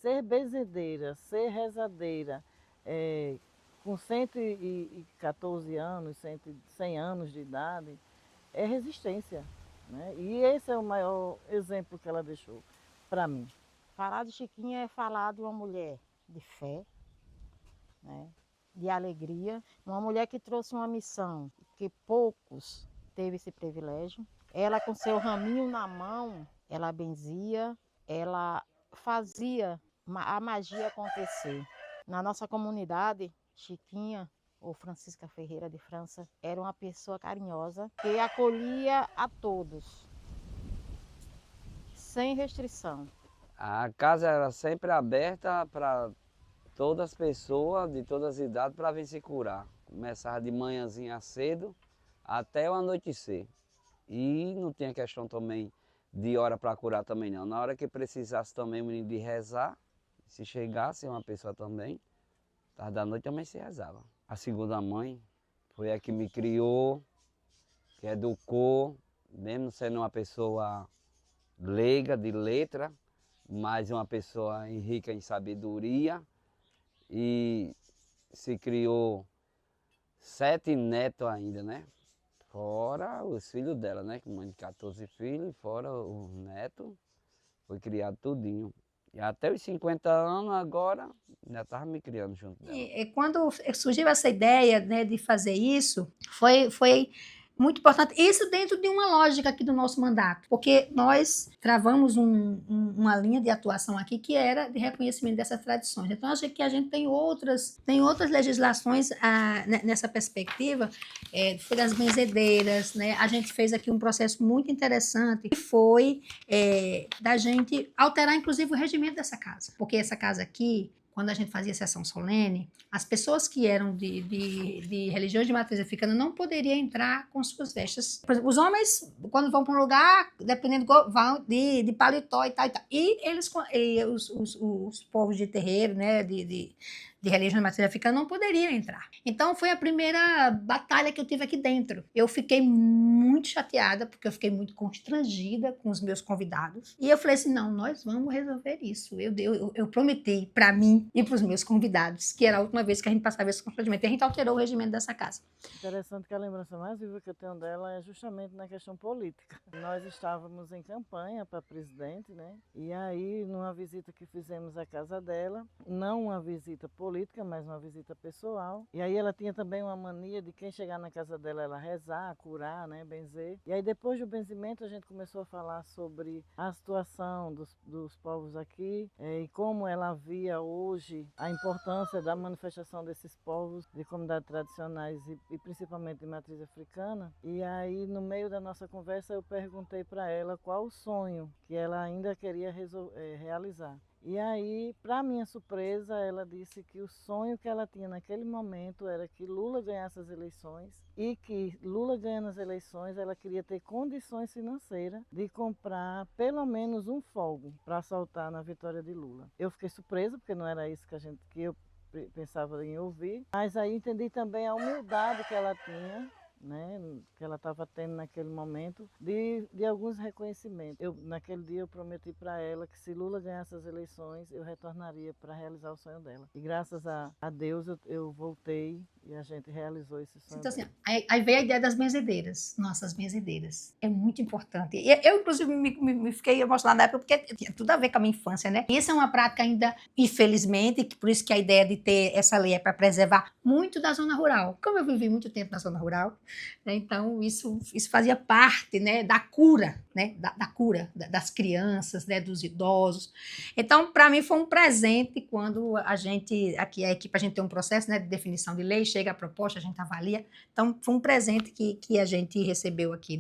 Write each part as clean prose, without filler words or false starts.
ser benzedeira, ser rezadeira, com 114 anos, 100 anos de idade, é resistência, né? E esse é o maior exemplo que ela deixou para mim. Falar de Chiquinha é falar de uma mulher de fé, né? De alegria, uma mulher que trouxe uma missão que poucos teve esse privilégio. Ela com seu raminho na mão, ela benzia, ela fazia a magia acontecer. Na nossa comunidade, Chiquinha, ou Francisca Ferreira de França, era uma pessoa carinhosa que acolhia a todos, sem restrição. A casa era sempre aberta para todas as pessoas de todas as idades para vir se curar. Começava de manhãzinha cedo até o anoitecer. E não tinha questão também de hora para curar também não. Na hora que precisasse também o menino de rezar, se chegasse uma pessoa também, tarde da noite também se rezava. A segunda mãe foi a que me criou, que educou, mesmo sendo uma pessoa leiga, de letra, mas uma pessoa rica em sabedoria. E se criou 7 netos ainda, né? Fora os filhos dela, né? Com mãe de 14 filhos, fora os netos, foi criado tudinho. E até os 50 anos agora, ainda estava me criando junto dela. E quando surgiu essa ideia, né, de fazer isso, foi muito importante. Isso dentro de uma lógica aqui do nosso mandato, porque nós travamos uma linha de atuação aqui que era de reconhecimento dessas tradições. Então, acho que a gente tem outras legislações nessa perspectiva, foi das benzedeiras, né? A gente fez aqui um processo muito interessante, que foi da gente alterar, inclusive, o regimento dessa casa, porque essa casa aqui, quando a gente fazia sessão solene, as pessoas que eram de religiões de matriz africana não poderiam entrar com suas vestes. Por exemplo, os homens, quando vão para um lugar, dependendo, vão de paletó e tal e tal. E os povos de terreiro, né, de religião de matriz africana não poderiam entrar. Então, foi a primeira batalha que eu tive aqui dentro. Eu fiquei muito chateada, porque eu fiquei muito constrangida com os meus convidados. E eu falei assim, não, nós vamos resolver isso. Eu prometi para mim e para os meus convidados, que era a última vez que a gente passava esse constrangimento. E a gente alterou o regimento dessa casa. Interessante que a lembrança mais viva que eu tenho dela é justamente na questão política. Nós estávamos em campanha para presidente, né? E aí, numa visita que fizemos à casa dela, não uma visita política, mas uma visita pessoal. E aí ela tinha também uma mania de quem chegar na casa dela, ela rezar, curar, né? Benzer. E aí depois do benzimento a gente começou a falar sobre a situação dos povos aqui e como ela via hoje a importância da manifestação desses povos de comunidades tradicionais e principalmente de matriz africana. E aí, no meio da nossa conversa, eu perguntei para ela qual o sonho que ela ainda queria realizar. E aí, para minha surpresa, ela disse que o sonho que ela tinha naquele momento era que Lula ganhasse as eleições e que Lula ganhando as eleições, ela queria ter condições financeiras de comprar pelo menos um fogo para soltar na vitória de Lula. Eu fiquei surpresa, porque não era isso que eu pensava em ouvir, mas aí entendi também a humildade que ela tinha, né, que ela estava tendo naquele momento, de alguns reconhecimentos. Naquele dia eu prometi para ela que se Lula ganhasse as eleições, eu retornaria para realizar o sonho dela. E graças a Deus eu voltei e a gente realizou esse sonho. Então, assim, aí veio a ideia das benzedeiras. Nossa, as benzedeiras. É muito importante. E eu, inclusive, me fiquei emocionada na época, porque tinha tudo a ver com a minha infância, né? E isso é uma prática ainda, infelizmente, por isso que a ideia de ter essa lei é para preservar muito da zona rural. Como eu vivi muito tempo na zona rural, né, então isso fazia parte, né, da cura, né, da cura das crianças, né, dos idosos. Então, para mim, foi um presente quando a gente, aqui a equipe, a gente tem um processo, né, de definição de lei, chega a proposta, a gente avalia. Então, foi um presente que a gente recebeu aqui,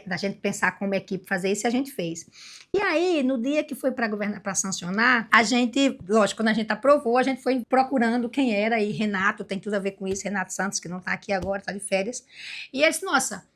da gente pensar como equipe fazer isso, e a gente fez. E aí, no dia que foi para sancionar, a gente, lógico, quando a gente aprovou, a gente foi procurando quem era, e Renato tem tudo a ver com isso, Renato Santos, que não está aqui agora, está de férias, e ele disse, nossa,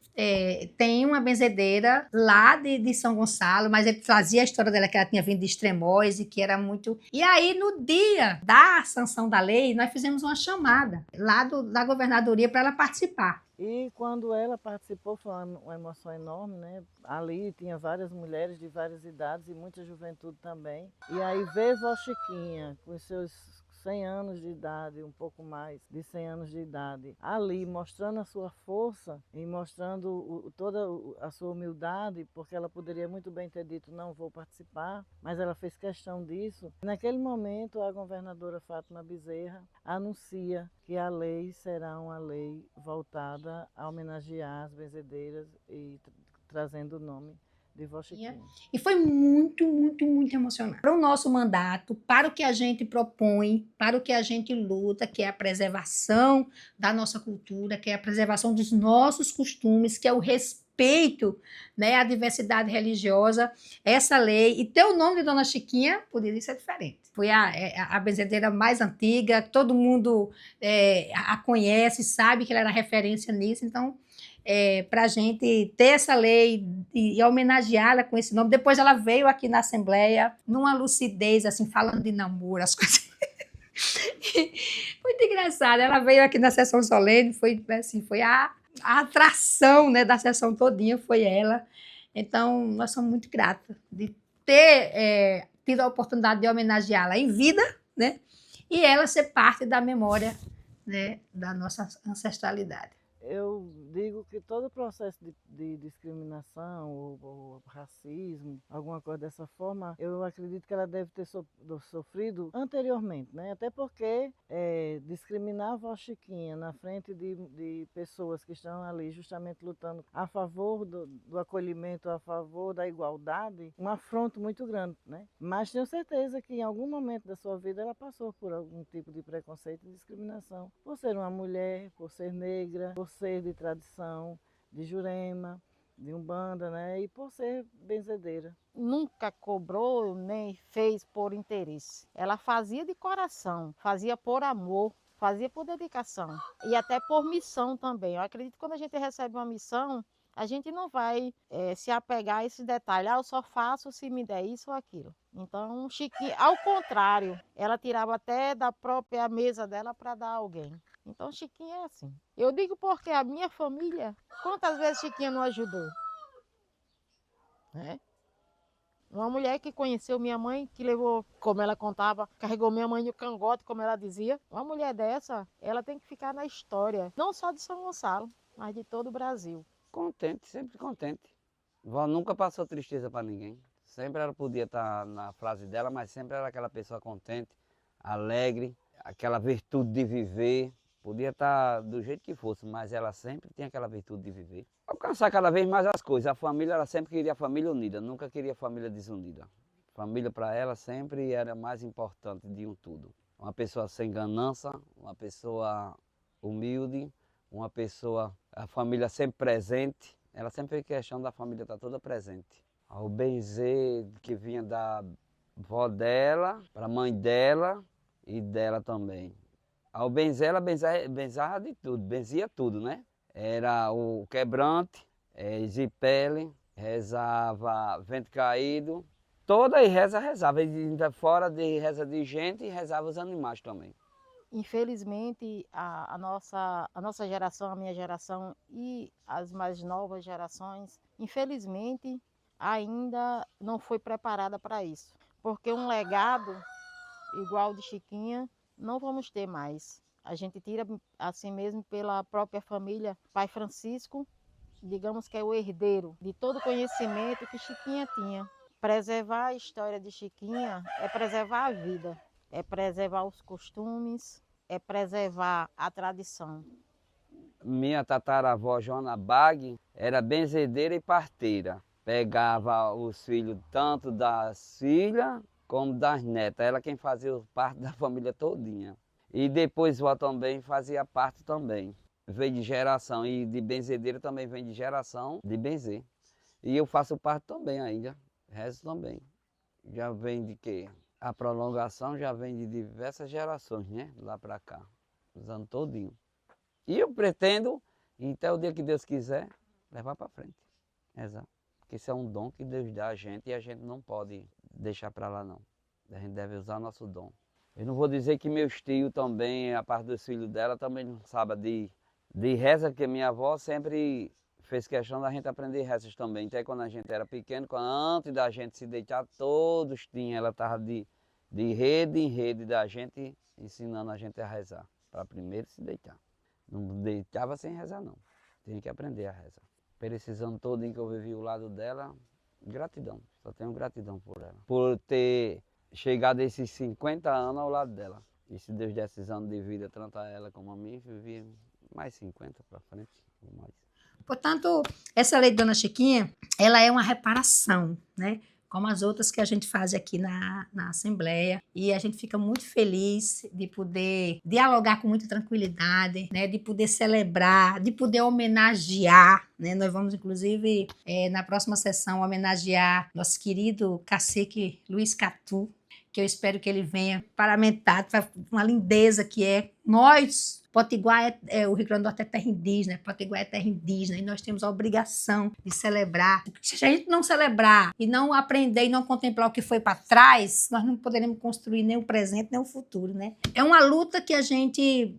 tem uma benzedeira lá de São Gonçalo, mas ele trazia a história dela, que ela tinha vindo de Extremóis e que era muito... E aí, no dia da sanção da lei, nós fizemos uma chamada lá da governadoria para ela participar. E quando ela participou, foi uma emoção enorme, né? Ali tinha várias mulheres de várias idades e muita juventude também. E aí ver Vó Chiquinha, com os seus 100 anos de idade, um pouco mais de 100 anos de idade, ali mostrando a sua força e mostrando toda a sua humildade, porque ela poderia muito bem ter dito não vou participar, mas ela fez questão disso. Naquele momento, a governadora Fátima Bezerra anuncia que a lei será uma lei voltada a homenagear as benzedeiras e trazendo o nome de Vó Chiquinha. E foi muito, muito, muito emocionante. Para o nosso mandato, para o que a gente propõe, para o que a gente luta, que é a preservação da nossa cultura, que é a preservação dos nossos costumes, que é o respeito, né, à diversidade religiosa, essa lei, e ter o nome de Dona Chiquinha poderia ser diferente. Foi a benzedeira mais antiga, todo mundo a conhece, sabe que ela era referência nisso, então para a gente ter essa lei e homenageá-la com esse nome. Depois ela veio aqui na Assembleia, numa lucidez, assim, falando de namoro, as coisas. Muito engraçado. Ela veio aqui na sessão solene, foi a atração, né, da sessão todinha, foi ela. Então, nós somos muito gratos de ter tido a oportunidade de homenageá-la em vida, né, e ela ser parte da memória, né, da nossa ancestralidade. Eu digo que todo o processo de discriminação ou racismo, alguma coisa dessa forma, eu acredito que ela deve ter sofrido anteriormente, né? Até porque discriminar a Vó Chiquinha na frente de pessoas que estão ali justamente lutando a favor do acolhimento, a favor da igualdade, um afronto muito grande, né? Mas tenho certeza que em algum momento da sua vida ela passou por algum tipo de preconceito e discriminação, por ser uma mulher, por ser negra, por ser de tradição, de Jurema, de Umbanda, né? E por ser benzedeira. Nunca cobrou nem fez por interesse. Ela fazia de coração, fazia por amor, fazia por dedicação e até por missão também. Eu acredito que quando a gente recebe uma missão, a gente não vai se apegar a esse detalhe, eu só faço se me der isso ou aquilo. Então, Chiquinha, ao contrário, ela tirava até da própria mesa dela para dar a alguém. Então, Chiquinha é assim. Eu digo porque a minha família, quantas vezes Chiquinha não ajudou? Uma mulher que conheceu minha mãe, que levou, como ela contava, carregou minha mãe no cangote, como ela dizia. Uma mulher dessa, ela tem que ficar na história, não só de São Gonçalo, mas de todo o Brasil. Contente, sempre contente. Vó nunca passou tristeza para ninguém. Sempre ela podia estar na frase dela, mas sempre era aquela pessoa contente, alegre, aquela virtude de viver. Podia estar do jeito que fosse, mas ela sempre tinha aquela virtude de viver. Alcançar cada vez mais as coisas. A família, ela sempre queria a família unida, nunca queria a família desunida. Família para ela sempre era mais importante de um tudo. Uma pessoa sem ganância, uma pessoa humilde, uma pessoa, a família sempre presente. Ela sempre fez questão da família estar toda presente. O benzer que vinha da vó dela, para a mãe dela e dela também. Ao benzer, ela benzava de tudo, benzia tudo, né? Era o quebrante, zipele, rezava vento caído. Toda a reza rezava, ainda fora de reza de gente, rezava os animais também. Infelizmente, a nossa geração, a minha geração e as mais novas gerações, infelizmente, ainda não foi preparada para isso. Porque um legado igual de Chiquinha, não vamos ter mais. A gente tira assim mesmo pela própria família. Pai Francisco, digamos que é o herdeiro de todo o conhecimento que Chiquinha tinha. Preservar a história de Chiquinha é preservar a vida, é preservar os costumes, é preservar a tradição. Minha tataravó Joana Bag era benzedeira e parteira. Pegava os filhos tanto das filhas como das netas. Ela quem fazia parte da família todinha. E depois vó também fazia parte também. Veio de geração e de benzedeira também vem de geração de benzer. E eu faço parte também ainda, rezo também. Já vem de quê? A prolongação já vem de diversas gerações, né? Lá para cá, os anos todinho. E eu pretendo, até o dia que Deus quiser, levar para frente, rezar. Porque isso é um dom que Deus dá a gente e a gente não pode deixar para lá não. A gente deve usar nosso dom. Eu não vou dizer que meus tios também, a parte dos filhos dela, também não sabem de reza, porque minha avó sempre fez questão da gente aprender rezas também. Até quando a gente era pequeno, antes da gente se deitar, todos tinham. Ela estava de rede em rede da gente, ensinando a gente a rezar, para primeiro se deitar. Não deitava sem rezar não, tinha que aprender a rezar. Por esses anos todos que eu vivi ao lado dela, gratidão, só tenho gratidão por ela. Por ter chegado a esses 50 anos ao lado dela. E se Deus desse esses anos de vida, tanto a ela como a mim, vivi mais 50 para frente, ou mais. Portanto, essa lei de Dona Chiquinha, ela é uma reparação, né? Como as outras que a gente faz aqui na Assembleia. E a gente fica muito feliz de poder dialogar com muita tranquilidade, né? De poder celebrar, de poder homenagear, né? Nós vamos, inclusive, na próxima sessão, homenagear nosso querido cacique Luiz Catu, que eu espero que ele venha paramentado, uma lindeza que é. Nós, Potiguar, o Rio Grande do Norte é terra indígena, Potiguar é terra indígena, e nós temos a obrigação de celebrar. Se a gente não celebrar e não aprender e não contemplar o que foi para trás, nós não poderemos construir nem o presente nem o futuro, né? É uma luta que a gente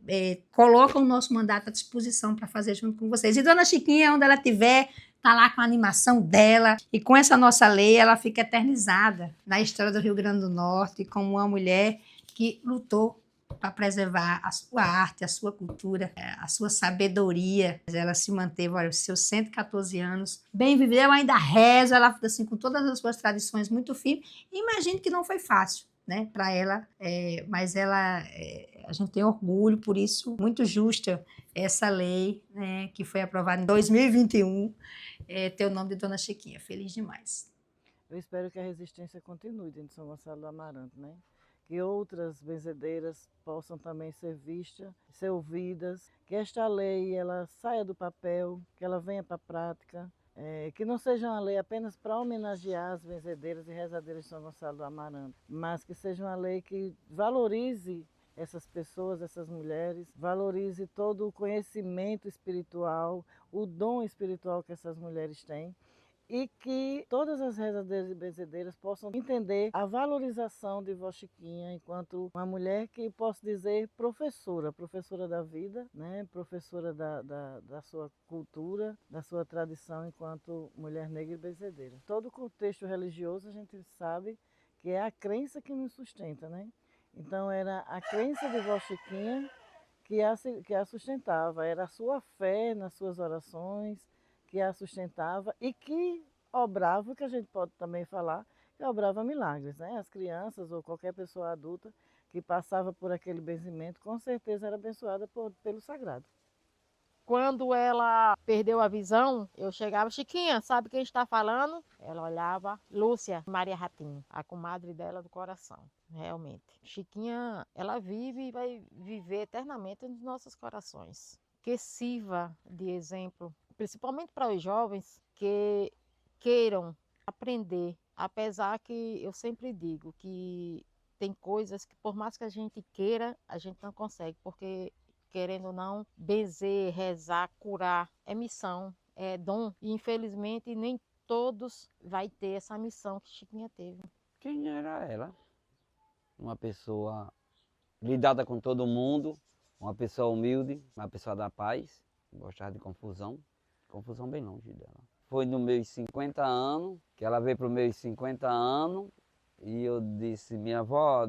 coloca o nosso mandato à disposição para fazer junto com vocês. E Dona Chiquinha, onde ela estiver, está lá com a animação dela, e com essa nossa lei ela fica eternizada na história do Rio Grande do Norte como uma mulher que lutou para preservar a sua arte, a sua cultura, a sua sabedoria. Ela se manteve, olha, os seus 114 anos, bem viveu, ainda reza, ela assim, com todas as suas tradições muito firmes. Imagino que não foi fácil, né, para ela, mas ela, a gente tem orgulho, por isso, muito justa essa lei, né, que foi aprovada em 2021, ter o nome de Dona Chiquinha. Feliz demais. Eu espero que a resistência continue dentro de São Gonçalo do Amarante, né? Que outras benzedeiras possam também ser vistas, ser ouvidas, que esta lei ela saia do papel, que ela venha para a prática, que não seja uma lei apenas para homenagear as benzedeiras e rezadeiras de São Gonçalo do Amarante, mas que seja uma lei que valorize essas pessoas, essas mulheres, valorize todo o conhecimento espiritual, o dom espiritual que essas mulheres têm, e que todas as rezadeiras e benzedeiras possam entender a valorização de Vó Chiquinha enquanto uma mulher que, posso dizer, professora da vida, né? Professora da sua cultura, da sua tradição enquanto mulher negra e benzedeira. Todo o contexto religioso a gente sabe que é a crença que nos sustenta, né? Então era a crença de Vó Chiquinha que a sustentava, era a sua fé nas suas orações, que a sustentava e que obrava, que a gente pode também falar, que obrava milagres, né? As crianças ou qualquer pessoa adulta que passava por aquele benzimento, com certeza era abençoada pelo sagrado. Quando ela perdeu a visão, eu chegava, Chiquinha, sabe quem está falando? Ela olhava, Lúcia Maria Ratinho, a comadre dela do coração, realmente. Chiquinha, ela vive e vai viver eternamente nos nossos corações. Que sirva de exemplo, principalmente para os jovens que queiram aprender, apesar que eu sempre digo que tem coisas que por mais que a gente queira, a gente não consegue, porque querendo ou não, benzer, rezar, curar, é missão, é dom. E infelizmente nem todos vai ter essa missão que Chiquinha teve. Quem era ela? Uma pessoa lidada com todo mundo, uma pessoa humilde, uma pessoa da paz, gostava de confusão bem longe dela. Foi nos meus 50 anos, que ela veio para os meus 50 anos, e eu disse, minha avó,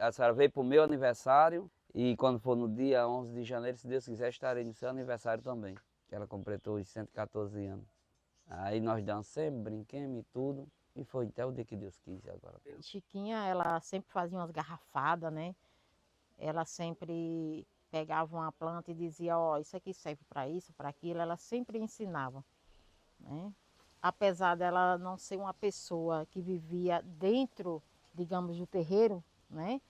a senhora veio para o meu aniversário, e quando for no dia 11 de janeiro, se Deus quiser, estarei no seu aniversário também. Que ela completou os 114 anos. Aí nós dancemos, brinquemos e tudo. E foi até o dia que Deus quis agora. Chiquinha, ela sempre fazia umas garrafadas, né? Ela sempre pegava uma planta e dizia, ó, isso aqui serve para isso, para aquilo. Ela sempre ensinava, né? Apesar dela não ser uma pessoa que vivia dentro, digamos, do terreiro, né?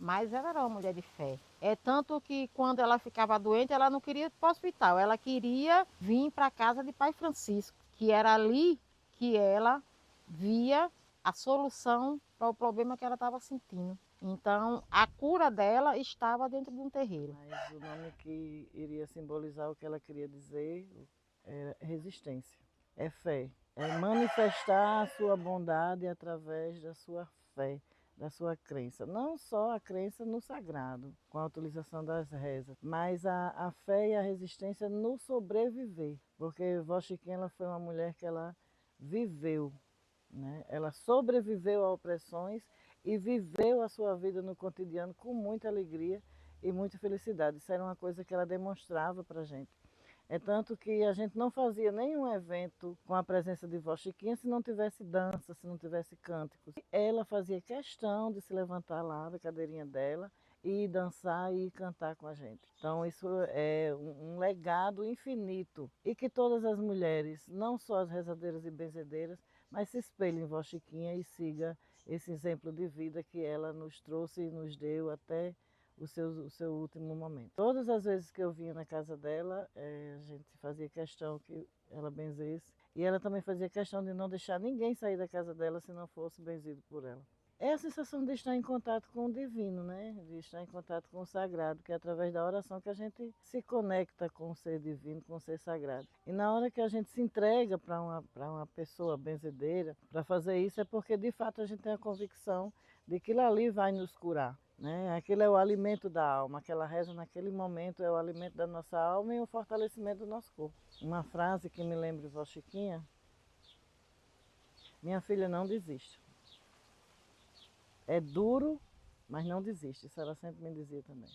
Mas ela era uma mulher de fé. É tanto que quando ela ficava doente, ela não queria ir para o hospital. Ela queria vir para a casa de Pai Francisco, que era ali que ela via a solução para o problema que ela estava sentindo. Então, a cura dela estava dentro de um terreiro. Mas o nome que iria simbolizar o que ela queria dizer é resistência, é fé, é manifestar a sua bondade através da sua fé, da sua crença. Não só a crença no sagrado, com a utilização das rezas, mas a fé e a resistência no sobreviver. Porque Vó Chiquinha ela foi uma mulher que ela viveu, né? Ela sobreviveu a opressões e viveu a sua vida no cotidiano com muita alegria e muita felicidade. Isso era uma coisa que ela demonstrava para a gente. É tanto que a gente não fazia nenhum evento com a presença de Vó Chiquinha se não tivesse dança, se não tivesse cânticos. Ela fazia questão de se levantar lá da cadeirinha dela e dançar e cantar com a gente. Então isso é um legado infinito e que todas as mulheres, não só as rezadeiras e benzedeiras, mas se espelhem em Vó Chiquinha e siga esse exemplo de vida que ela nos trouxe e nos deu até o seu último momento. Todas as vezes que eu vinha na casa dela, a gente fazia questão que ela benzesse. E ela também fazia questão de não deixar ninguém sair da casa dela se não fosse benzido por ela. É a sensação de estar em contato com o divino, né? De estar em contato com o sagrado, que é através da oração que a gente se conecta com o ser divino, com o ser sagrado. E na hora que a gente se entrega para uma pessoa benzedeira, para fazer isso, é porque de fato a gente tem a convicção de que aquilo ali vai nos curar. Né? Aquilo é o alimento da alma, aquela reza naquele momento é o alimento da nossa alma e o fortalecimento do nosso corpo. Uma frase que me lembra de Vó Chiquinha: minha filha, não desiste. É duro, mas não desiste. Isso ela sempre me dizia também.